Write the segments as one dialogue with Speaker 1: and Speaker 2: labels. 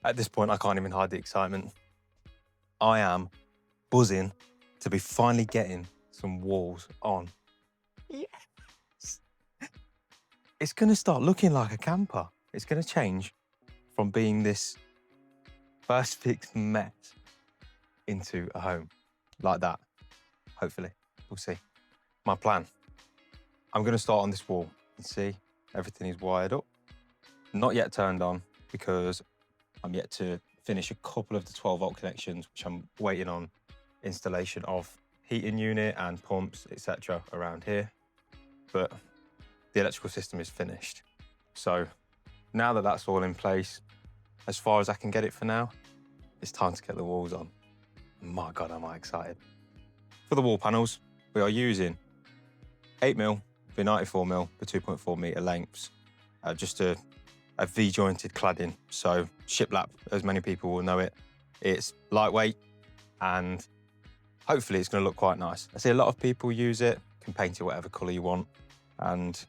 Speaker 1: At this point, I can't even hide the excitement. I am buzzing to be finally getting some walls on. Yes! It's gonna start looking like a camper. It's gonna change from being this first fix mess into a home like that. Hopefully, we'll see. My plan, I'm gonna start on this wall and see everything is wired up. Not yet turned on because I'm yet to finish a couple of the 12-volt connections, which I'm waiting on installation of heating unit and pumps, etc. around here. But the electrical system is finished. So now that that's all in place, as far as I can get it for now, it's time to get the walls on. My God, am I excited. For the wall panels, we are using 8mm for 94mm for 2.4 meter lengths, just a V-jointed cladding. So shiplap, as many people will know it. It's lightweight and hopefully it's gonna look quite nice. I see a lot of people use it, can paint it whatever color you want. And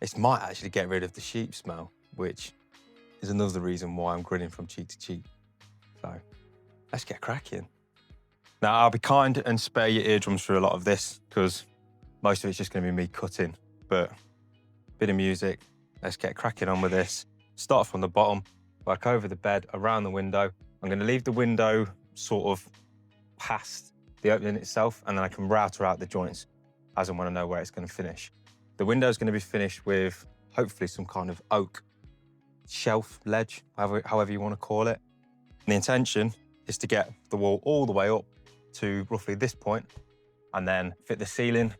Speaker 1: it might actually get rid of the sheep smell, which is another reason why I'm grinning from cheek to cheek. So let's get cracking. Now, I'll be kind and spare your eardrums for a lot of this because most of it's just gonna be me cutting, but bit of music, let's get cracking on with this. Start from the bottom, work over the bed, around the window. I'm gonna leave the window sort of past the opening itself, and then I can router out the joints as and when I know where it's gonna finish. The window is gonna be finished with hopefully some kind of oak shelf ledge, however you wanna call it. And the intention is to get the wall all the way up to roughly this point, and then fit the ceiling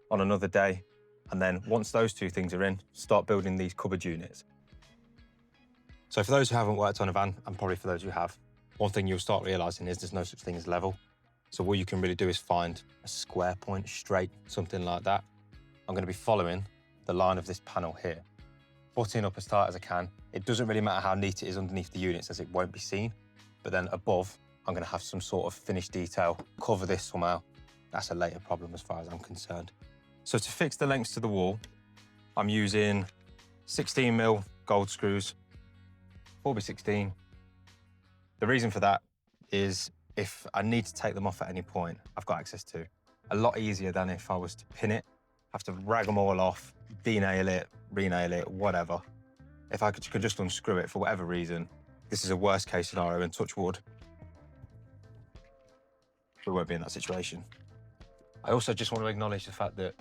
Speaker 1: on another day. And then once those two things are in, start building these cupboard units. So for those who haven't worked on a van, and probably for those who have, one thing you'll start realizing is there's no such thing as level. So what you can really do is find a square point, straight, something like that. I'm gonna be following the line of this panel here, butting up as tight as I can. It doesn't really matter how neat it is underneath the units as it won't be seen, but then above, I'm gonna have some sort of finished detail, cover this somehow. That's a later problem as far as I'm concerned. So to fix the lengths to the wall, I'm using 16mm gold screws, 4x16. The reason for that is if I need to take them off at any point, I've got access to. A lot easier than if I was to pin it, have to rag them all off, denail it, renail it, whatever. If I could just unscrew it for whatever reason, this is a worst case scenario, and touch wood, we won't be in that situation. I also just want to acknowledge the fact that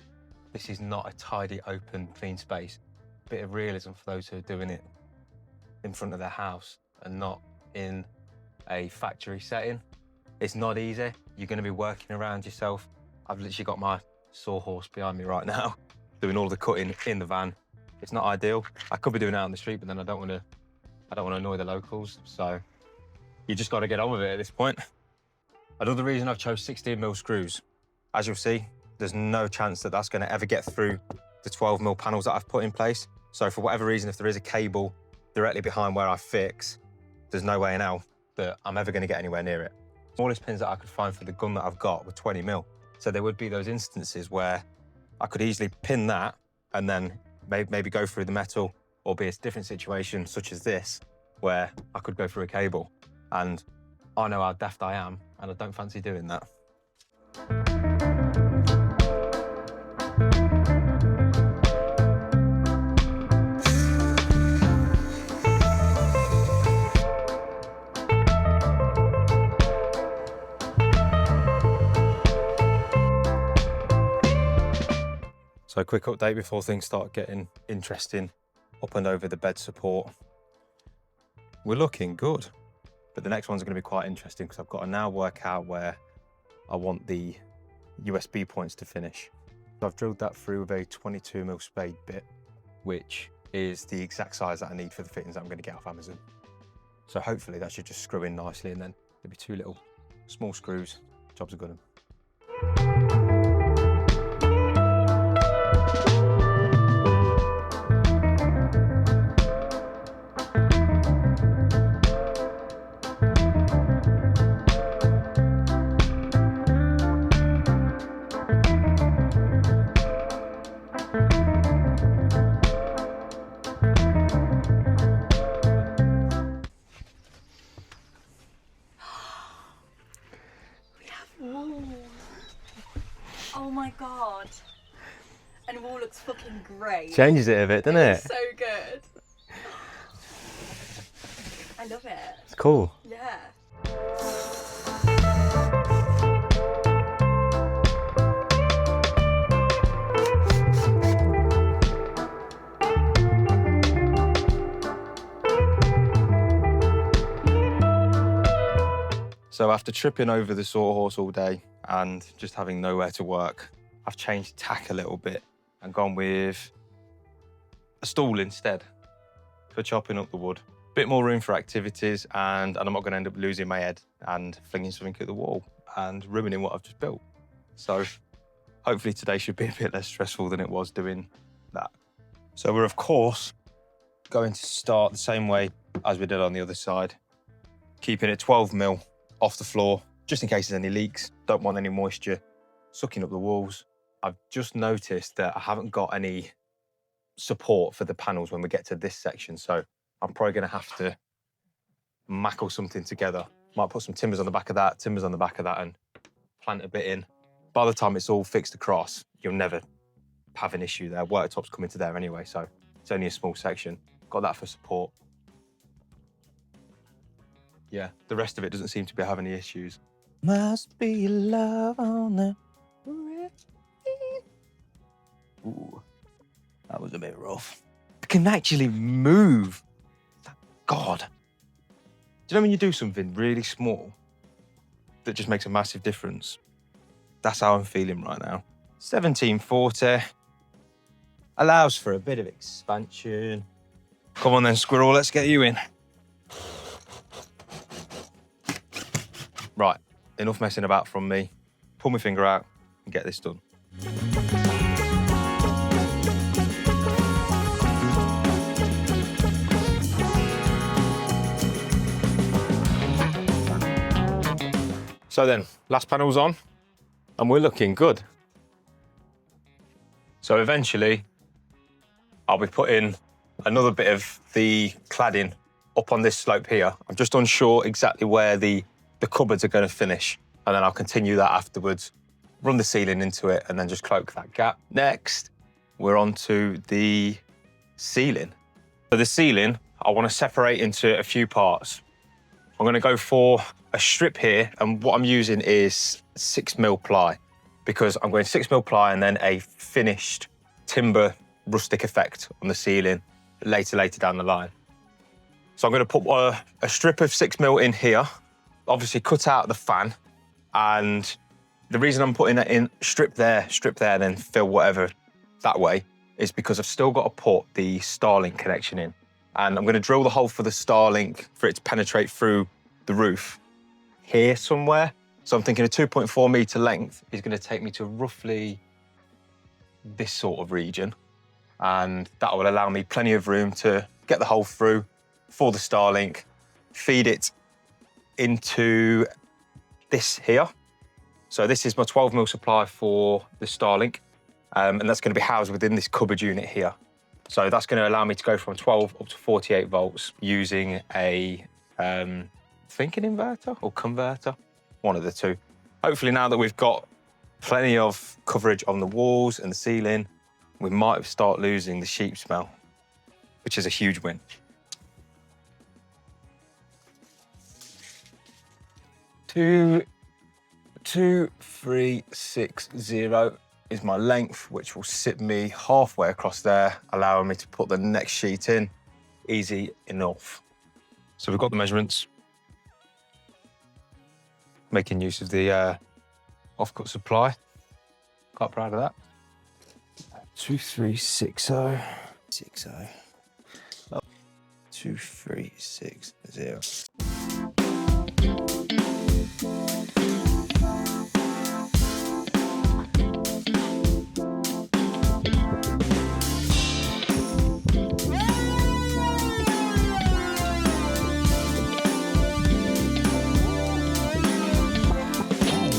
Speaker 1: this is not a tidy, open, clean space. A bit of realism for those who are doing it in front of their house and not in a factory setting. It's not easy. You're going to be working around yourself. I've literally got my sawhorse behind me right now, doing all the cutting in the van. It's not ideal. I could be doing it out on the street, but then I don't want to annoy the locals. So you just got to get on with it at this point. Another reason I've chose 16mm screws. As you'll see, there's no chance that that's going to ever get through the 12mm panels that I've put in place. So for whatever reason, if there is a cable directly behind where I fix, there's no way now that I'm ever going to get anywhere near it. Smallest pins that I could find for the gun that I've got were 20mm. So there would be those instances where I could easily pin that and then maybe go through the metal, or be a different situation such as this, where I could go through a cable. And I know how daft I am, and I don't fancy doing that. So a quick update before things start getting interesting. Up and over the bed support. We're looking good, but the next one's going to be quite interesting because I've got to now work out where I want the USB points to finish. So I've drilled that through with a 22mm spade bit, which is the exact size that I need for the fittings that I'm going to get off Amazon. So hopefully that should just screw in nicely, and then there'll be two little small screws. Job's a good one.
Speaker 2: my God. And the wall looks fucking great.
Speaker 1: Changes it a bit, doesn't it?
Speaker 2: It's so good. I love it.
Speaker 1: It's cool.
Speaker 2: Yeah.
Speaker 1: So after tripping over the sawhorse all day and just having nowhere to work, I've changed tack a little bit and gone with a stool instead for chopping up the wood. Bit more room for activities, and I'm not going to end up losing my head and flinging something at the wall and ruining what I've just built. So hopefully today should be a bit less stressful than it was doing that. So we're of course going to start the same way as we did on the other side, keeping it 12 mil off the floor, just in case there's any leaks. Don't want any moisture sucking up the walls. I've just noticed that I haven't got any support for the panels when we get to this section, so I'm probably going to have to mackle something together. Might put some timbers on the back of that, timbers on the back of that, and plant a bit in. By the time it's all fixed across, you'll never have an issue there. Worktop's coming to there anyway, so it's only a small section. Got that for support. Yeah, the rest of it doesn't seem to be having any issues. Must be love on the Ooh, that was a bit rough. I can actually move. Thank God. Do you know when you do something really small that just makes a massive difference? That's how I'm feeling right now. 1740 allows for a bit of expansion. Come on then, squirrel, let's get you in. Right, enough messing about from me. Pull my finger out and get this done. So then, last panel's on, and we're looking good. So eventually, I'll be putting another bit of the cladding up on this slope here. I'm just unsure exactly where the cupboards are going to finish, and then I'll continue that afterwards, run the ceiling into it, and then just cloak that gap. Next, we're on to the ceiling. For the ceiling, I want to separate into a few parts. I'm going to go for a strip here, and what I'm using is 6mm ply, because I'm going 6mm ply and then a finished timber rustic effect on the ceiling later down the line. So I'm going to put a strip of 6mm in here, obviously cut out the fan, and the reason I'm putting that in strip there, and then fill whatever that way is because I've still got to put the Starlink connection in. And I'm going to drill the hole for the Starlink for it to penetrate through the roof here somewhere. So I'm thinking a 2.4 metre length is going to take me to roughly this sort of region. And that will allow me plenty of room to get the hole through for the Starlink, feed it into this here. So this is my 12mm supply for the Starlink, and that's going to be housed within this cupboard unit here. So that's going to allow me to go from 12 up to 48 volts using a thinking inverter or converter, one of the two. Hopefully now that we've got plenty of coverage on the walls and the ceiling, we might start losing the sheep smell, which is a huge win. Two, 360 is my length, which will sit me halfway across there, allowing me to put the next sheet in. Easy enough. So we've got the measurements. Making use of the off-cut supply. Quite proud of that. 2360. 2360.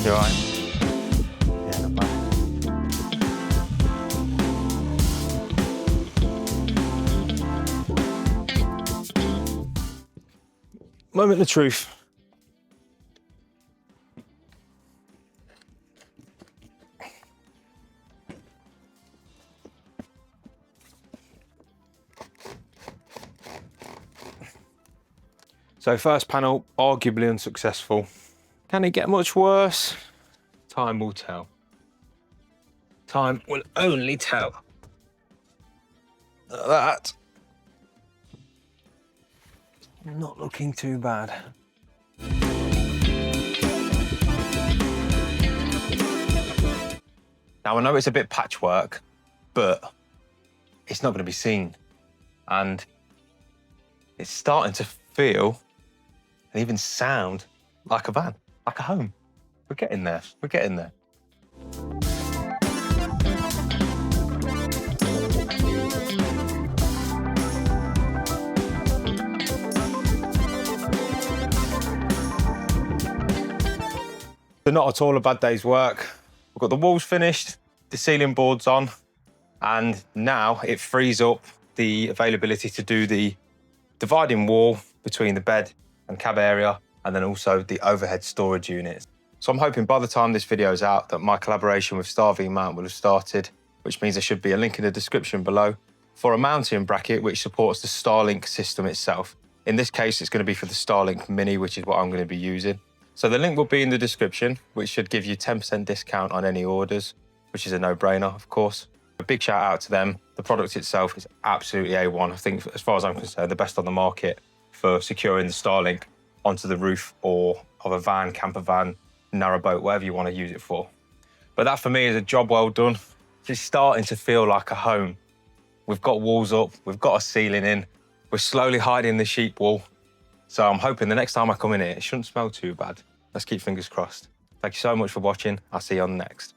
Speaker 1: You all right? Yeah, not bad. Moment of truth. So first panel, arguably unsuccessful. Can it get much worse? Time will tell. Time will only tell. That. Not looking too bad. Now I know it's a bit patchwork, but it's not going to be seen. And it's starting to feel and even sound like a van, like a home. We're getting there, we're getting there. So not at all a bad day's work. We've got the walls finished, the ceiling boards on, and now it frees up the availability to do the dividing wall between the bed and cab area, and then also the overhead storage units. So I'm hoping by the time this video is out that my collaboration with Starv Mount will have started, which means there should be a link in the description below for a mounting bracket which supports the Starlink system itself. In this case, it's going to be for the Starlink Mini, which is what I'm going to be using. So the link will be in the description, which should give you 10% discount on any orders, which is a no-brainer, of course. A big shout out to them. The product itself is absolutely A1. I think, as far as I'm concerned, the best on the market for securing the Starlink onto the roof or of a van, camper van, narrowboat, whatever you want to use it for. But that for me is a job well done. It's starting to feel like a home. We've got walls up, we've got a ceiling in, we're slowly hiding the sheep wall. So I'm hoping the next time I come in here, it shouldn't smell too bad. Let's keep fingers crossed. Thank you so much for watching. I'll see you on the next.